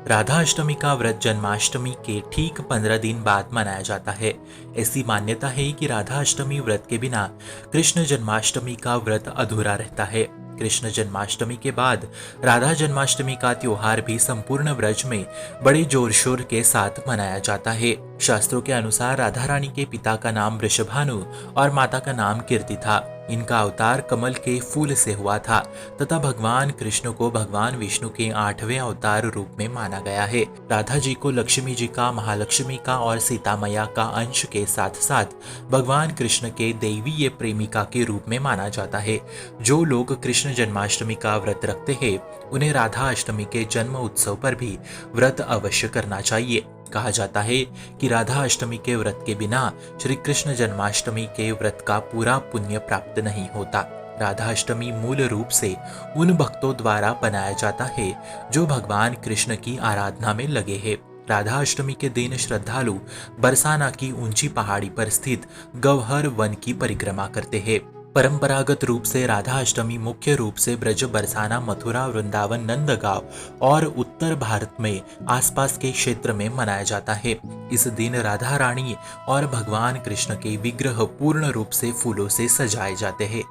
राधा अष्टमी का व्रत जन्माष्टमी के ठीक 15 दिन बाद मनाया जाता है। ऐसी मान्यता है कि राधा अष्टमी व्रत के बिना कृष्ण जन्माष्टमी का व्रत अधूरा रहता है। कृष्ण जन्माष्टमी के बाद राधा जन्माष्टमी का त्योहार भी संपूर्ण व्रज में बड़े जोर शोर के साथ मनाया जाता है। शास्त्रों के अनुसार राधा रानी के पिता का नाम वृषभानु और माता का नाम कीर्ति था। इनका अवतार कमल के फूल से हुआ था तथा भगवान कृष्ण को भगवान विष्णु के 8वें अवतार रूप में माना गया है। राधा जी को लक्ष्मी जी का, महालक्ष्मी का और सीता मैया का अंश के साथ साथ भगवान कृष्ण के दैवीय प्रेमिका के रूप में माना जाता है। जो लोग कृष्ण जन्माष्टमी का व्रत रखते हैं उन्हें राधा अष्टमी के जन्म उत्सव पर भी व्रत अवश्य करना चाहिए। कहा जाता है कि राधा अष्टमी के व्रत के बिना श्री कृष्ण जन्माष्टमी के व्रत का पूरा पुण्य प्राप्त नहीं होता। राधा अष्टमी मूल रूप से उन भक्तों द्वारा बनाया जाता है जो भगवान कृष्ण की आराधना में लगे हैं। राधा अष्टमी के दिन श्रद्धालु बरसाना की ऊंची पहाड़ी पर स्थित गौहर वन की परिक्रमा करते हैं। परंपरागत रूप से राधा अष्टमी मुख्य रूप से ब्रज, बरसाना, मथुरा, वृंदावन, नंदगांव और उत्तर भारत में आसपास के क्षेत्र में मनाया जाता है। इस दिन राधा रानी और भगवान कृष्ण के विग्रह पूर्ण रूप से फूलों से सजाए जाते हैं।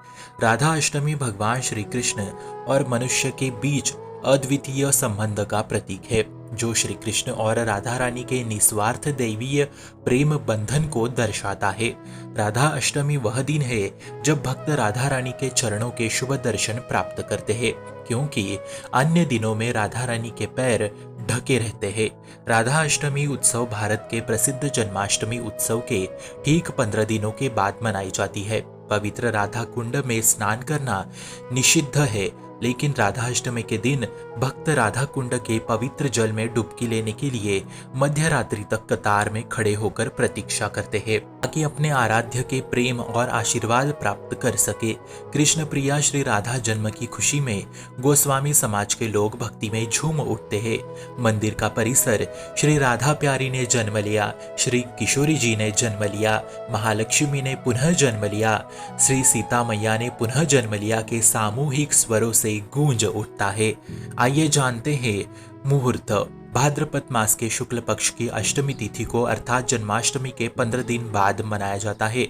राधा अष्टमी भगवान श्री कृष्ण और मनुष्य के बीच अद्वितीय संबंध का प्रतीक है, जो श्री कृष्ण और राधा रानी के निस्वार्थ दैवीय प्रेम बंधन को दर्शाता है। राधा अष्टमी वह दिन है जब भक्त राधा रानी के चरणों के शुभ दर्शन प्राप्त करते हैं, क्योंकि अन्य दिनों में राधा रानी के पैर ढके रहते हैं। राधा अष्टमी उत्सव भारत के प्रसिद्ध जन्माष्टमी उत्सव के ठीक 15 दिनों के बाद मनाई जाती है। पवित्र राधा कुंड में स्नान करना निषिद्ध है, लेकिन राधा अष्टमी के दिन भक्त राधा कुंड के पवित्र जल में डुबकी लेने के लिए मध्य रात्रि तक कतार में खड़े होकर प्रतीक्षा करते हैं ताकि अपने आराध्य के प्रेम और आशीर्वाद प्राप्त कर सके। कृष्ण प्रिया श्री राधा जन्म की खुशी में गोस्वामी समाज के लोग भक्ति में झूम उठते हैं। मंदिर का परिसर श्री राधा प्यारी ने जन्म लिया, श्री किशोरी जी ने जन्म लिया, महालक्ष्मी ने पुनः जन्म लिया, श्री सीता मैया ने पुनः जन्म लिया के सामूहिक स्वरों से गूंज उठता है। आइए जानते हैं मुहूर्त। भाद्रपद मास के शुक्ल पक्ष की अष्टमी तिथि को अर्थात जन्माष्टमी के 15 दिन बाद मनाया जाता है।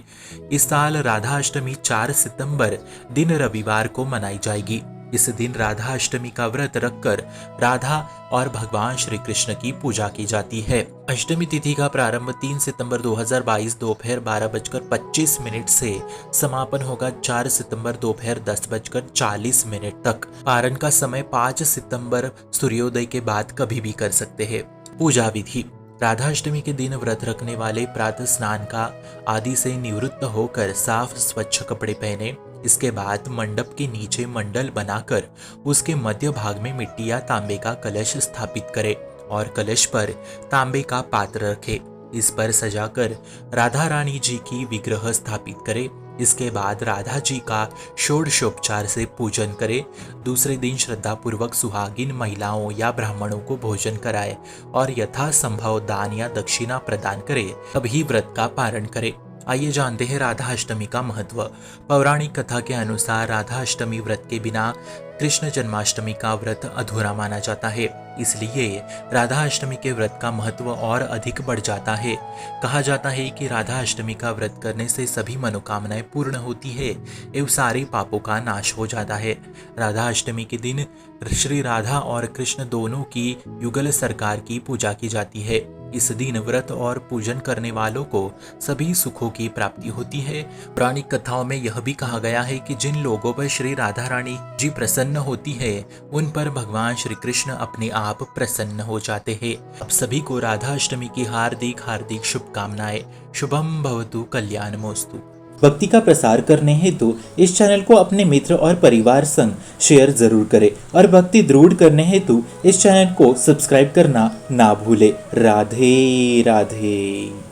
इस साल राधा अष्टमी 4 सितंबर दिन रविवार को मनाई जाएगी। इस दिन राधा अष्टमी का व्रत रखकर राधा और भगवान श्री कृष्ण की पूजा की जाती है। अष्टमी तिथि का प्रारंभ 3 सितंबर 2022 दोपहर 12:25 से समापन होगा 4 सितंबर दोपहर 10:40 तक। पारण का समय 5 सितंबर सूर्योदय के बाद कभी भी कर सकते हैं। पूजा विधि। राधा अष्टमी के दिन व्रत रखने वाले प्रातः स्नान का आदि से निवृत्त होकर साफ स्वच्छ कपड़े पहने। इसके बाद मंडप के नीचे मंडल बनाकर उसके मध्य भाग में मिट्टी या तांबे का कलश स्थापित करे और कलश पर तांबे का पात्र रखे। इस पर सजाकर राधा रानी जी की विग्रह स्थापित करे। इसके बाद राधा जी का षोडशोपचार से पूजन करे। दूसरे दिन श्रद्धा पूर्वक सुहागिन महिलाओं या ब्राह्मणों को भोजन कराए और यथासंभव दान या दक्षिणा प्रदान करे, तभी व्रत का पारण करे। आइए जानते हैं राधा अष्टमी का महत्व। पौराणिक कथा के अनुसार राधा अष्टमी व्रत के बिना कृष्ण जन्माष्टमी का व्रत अधूरा माना जाता है, इसलिए राधा अष्टमी के व्रत का महत्व और अधिक बढ़ जाता है। कहा जाता है कि राधा अष्टमी का व्रत करने से सभी मनोकामनाएं पूर्ण होती है एवं सारे पापों का नाश हो जाता है। राधा अष्टमी के दिन श्री राधा और कृष्ण दोनों की युगल सरकार की पूजा की जाती है। इस दिन व्रत और पूजन करने वालों को सभी सुखों की प्राप्ति होती है। पौराणिक कथाओं में यह भी कहा गया है कि जिन लोगों पर श्री राधा रानी जी प्रसन्न होती है उन पर भगवान श्री कृष्ण अपने आप प्रसन्न हो जाते हैं। अब सभी को राधा अष्टमी की हार्दिक हार्दिक शुभकामनाएं। शुभम भवतु कल्याणमोस्तु। भक्ति का प्रसार करने हेतु इस चैनल को अपने मित्र और परिवार संग शेयर जरूर करें और भक्ति दृढ़ करने हेतु इस चैनल को सब्सक्राइब करना ना भूले। राधे राधे।